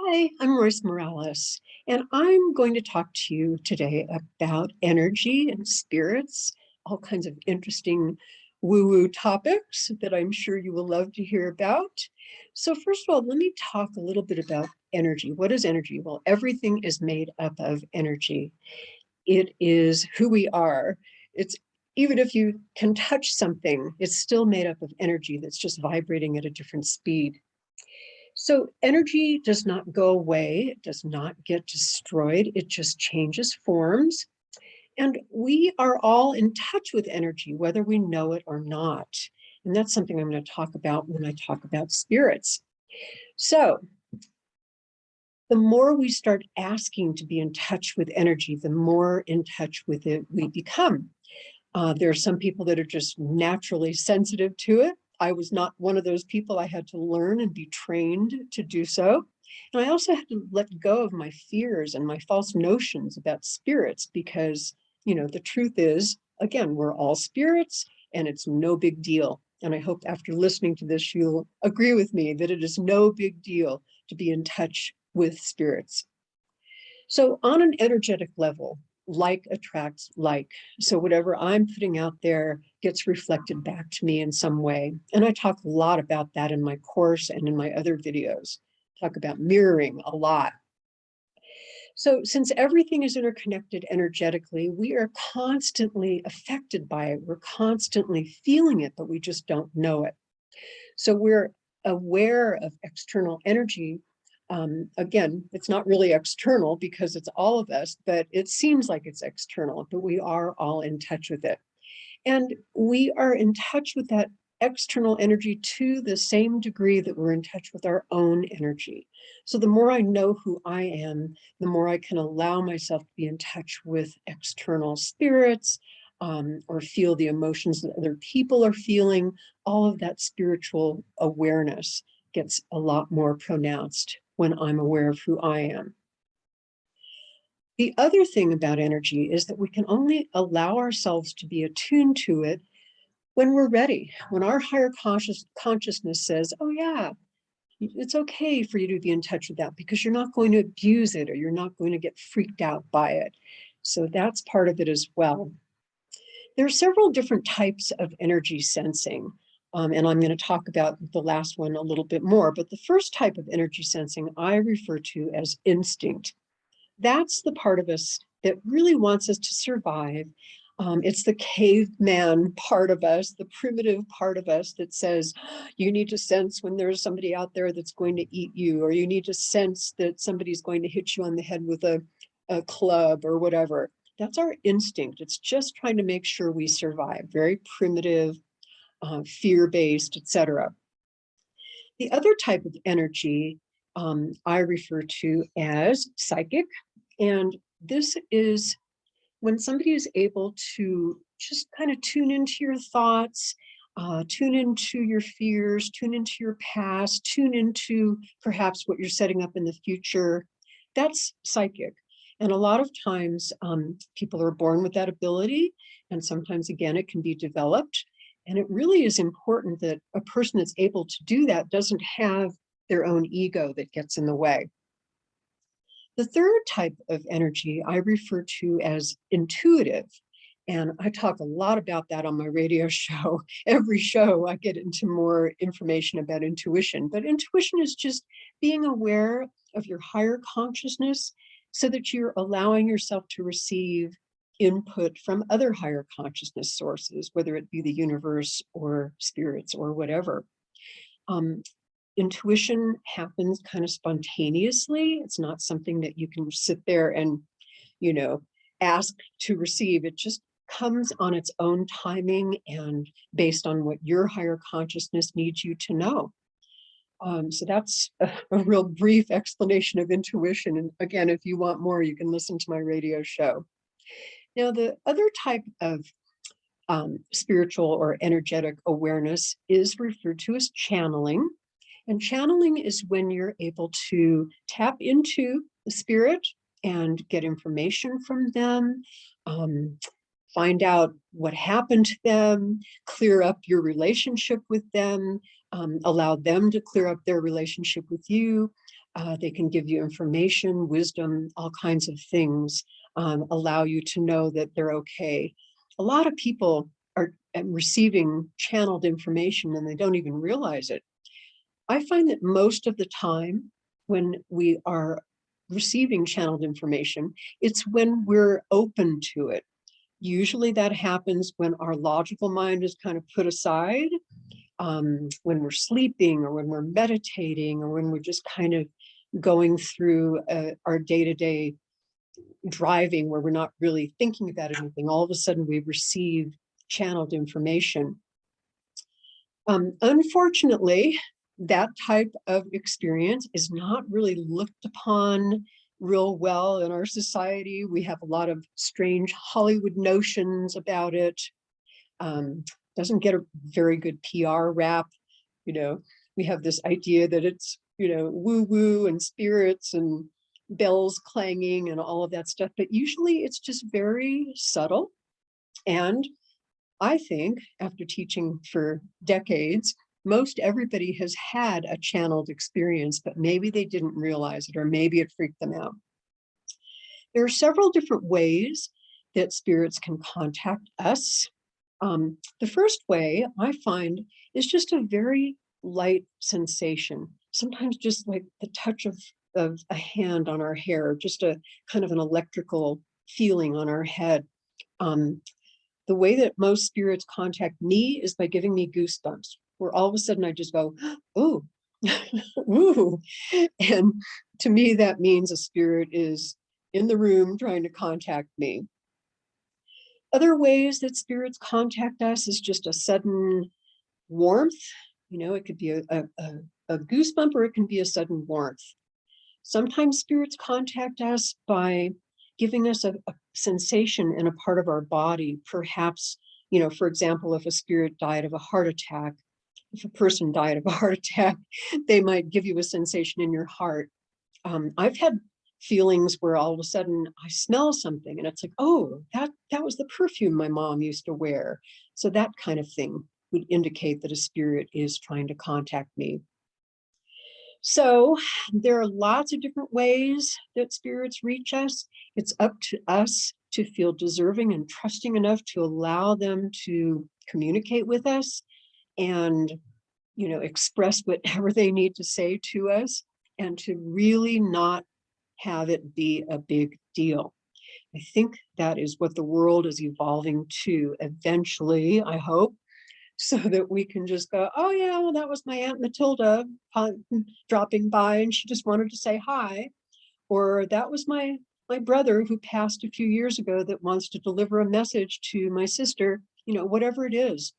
Hi, I'm Royce Morales, and I'm going to talk to you today about energy and spirits, all kinds of interesting woo-woo topics that I'm sure you will love to hear about. So first of all, let me talk a little bit about energy. What is energy? Well, everything is made up of energy. It is who we are. It's even if you can touch something, it's still made up of energy that's just vibrating at a different speed. So energy does not go away, it does not get destroyed, it just changes forms. And we are all in touch with energy, whether we know it or not. And that's something I'm going to talk about when I talk about spirits. So the more we start asking to be in touch with energy, the more in touch with it we become. There are some people that are just naturally sensitive to it. I was not one of those people. I had to learn and be trained to do so. And I also had to let go of my fears and my false notions about spirits because, the truth is, again, we're all spirits and it's no big deal. And I hope after listening to this, you'll agree with me that it is no big deal to be in touch with spirits. So on an energetic level, like attracts like. So whatever I'm putting out there gets reflected back to me in some way. And I talk a lot about that in my course and in my other videos. Talk about mirroring a lot. So since everything is interconnected energetically, we are constantly affected by it. We're constantly feeling it, but we just don't know it. So we're aware of external energy. Again, it's not really external because it's all of us, but it seems like it's external, but we are all in touch with it. And we are in touch with that external energy to the same degree that we're in touch with our own energy. So the more I know who I am, the more I can allow myself to be in touch with external spirits, or feel the emotions that other people are feeling. All of that spiritual awareness gets a lot more pronounced when I'm aware of who I am. The other thing about energy is that we can only allow ourselves to be attuned to it when we're ready, when our higher consciousness says, oh yeah, it's okay for you to be in touch with that because you're not going to abuse it or you're not going to get freaked out by it. So that's part of it as well. There are several different types of energy sensing, and I'm going to talk about the last one a little bit more, but the first type of energy sensing I refer to as instinct. That's the part of us that really wants us to survive. It's the caveman part of us, the primitive part of us that says, you need to sense when there's somebody out there that's going to eat you, or you need to sense that somebody's going to hit you on the head with a club or whatever. That's our instinct. It's just trying to make sure we survive. Very primitive, fear-based, etc. The other type of energy I refer to as psychic. And this is when somebody is able to just kind of tune into your thoughts, tune into your fears, tune into your past, tune into perhaps what you're setting up in the future. That's psychic. And a lot of times people are born with that ability. And sometimes, again, it can be developed. And it really is important that a person that's able to do that doesn't have their own ego that gets in the way. The third type of energy I refer to as intuitive. And I talk a lot about that on my radio show. Every show I get into more information about intuition, but intuition is just being aware of your higher consciousness so that you're allowing yourself to receive input from other higher consciousness sources, whether it be the universe or spirits or whatever. Intuition happens kind of spontaneously. It's not something that you can sit there and, ask to receive. It just comes on its own timing and based on what your higher consciousness needs you to know. So that's a real brief explanation of intuition. And again, if you want more, you can listen to my radio show. Now, the other type of spiritual or energetic awareness is referred to as channeling. And channeling is when you're able to tap into the spirit and get information from them, find out what happened to them, clear up your relationship with them, allow them to clear up their relationship with you. They can give you information, wisdom, all kinds of things, allow you to know that they're okay. A lot of people are receiving channeled information and they don't even realize it. I find that most of the time when we are receiving channeled information, it's when we're open to it. Usually that happens when our logical mind is kind of put aside, when we're sleeping or when we're meditating or when we're just kind of going through our day-to-day driving where we're not really thinking about anything. All of a sudden we receive channeled information. Unfortunately, that type of experience is not really looked upon real well in our society. We have a lot of strange Hollywood notions about it. Doesn't get a very good PR rap. You know, we have this idea that it's, you know, woo-woo and spirits and bells clanging and all of that stuff, but usually it's just very subtle. And I think after teaching for decades, most everybody has had a channeled experience, but maybe they didn't realize it, or maybe it freaked them out. There are several different ways that spirits can contact us. The first way I find is just a very light sensation, sometimes just like the touch of a hand on our hair, just a kind of an electrical feeling on our head. The way that most spirits contact me is by giving me goosebumps, where all of a sudden I just go, oh, ooh. And to me, that means a spirit is in the room trying to contact me. Other ways that spirits contact us is just a sudden warmth. You know, it could be a goosebump or it can be a sudden warmth. Sometimes spirits contact us by giving us a sensation in a part of our body. Perhaps, you know, for example, if a spirit died of a heart attack, if a person died of a heart attack, they might give you a sensation in your heart. I've had feelings where all of a sudden I smell something and it's like, oh, that was the perfume my mom used to wear. So that kind of thing would indicate that a spirit is trying to contact me. So there are lots of different ways that spirits reach us. It's up to us to feel deserving and trusting enough to allow them to communicate with us and, you know, express whatever they need to say to us, and to really not have it be a big deal. I think that is what the world is evolving to eventually, I hope, so that we can just go, oh yeah, well, that was my Aunt Matilda dropping by and she just wanted to say hi. Or that was my brother who passed a few years ago that wants to deliver a message to my sister, you know, whatever it is.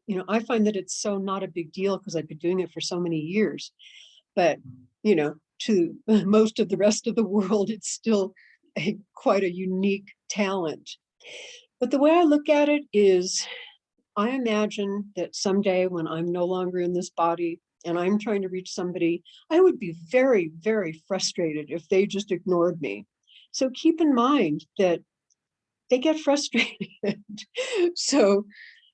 You know, I find that it's so not a big deal because I've been doing it for so many years. But, you know, to most of the rest of the world, it's still quite a unique talent. But the way I look at it is, I imagine that someday when I'm no longer in this body and I'm trying to reach somebody, I would be very, very frustrated if they just ignored me. So keep in mind that they get frustrated. So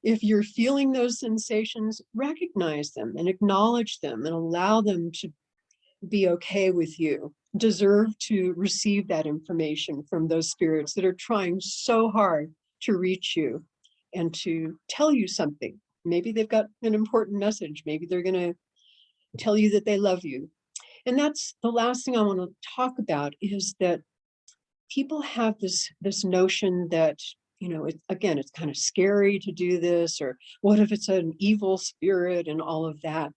if you're feeling those sensations, recognize them and acknowledge them and allow them to be okay with you. Deserve to receive that information from those spirits that are trying so hard to reach you and to tell you something. Maybe they've got an important message. Maybe they're going to tell you that they love you. And that's the last thing I want to talk about, is that people have this notion that, you know, again, it's kind of scary to do this, or what if it's an evil spirit and all of that.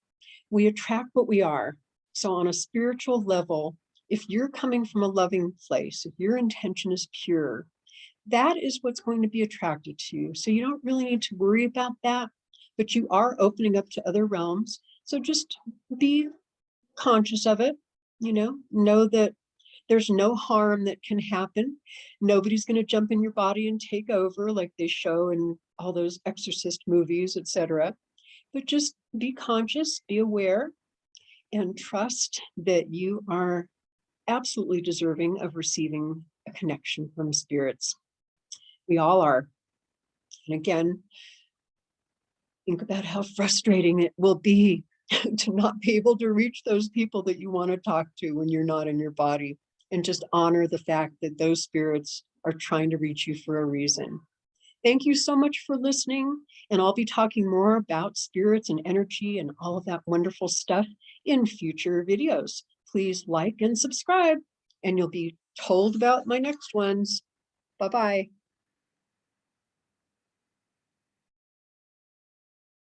We attract what we are. So on a spiritual level, if you're coming from a loving place, if your intention is pure, that is what's going to be attracted to you. So you don't really need to worry about that, but you are opening up to other realms. So just be conscious of it, you know that there's no harm that can happen. Nobody's going to jump in your body and take over like they show in all those exorcist movies, etc. But just be conscious, be aware, and trust that you are absolutely deserving of receiving a connection from spirits. We all are. And again, think about how frustrating it will be to not be able to reach those people that you want to talk to when you're not in your body, and just honor the fact that those spirits are trying to reach you for a reason. Thank you so much for listening, and I'll be talking more about spirits and energy and all of that wonderful stuff in future videos. Please like and subscribe, and you'll be told about my next ones. Bye-bye.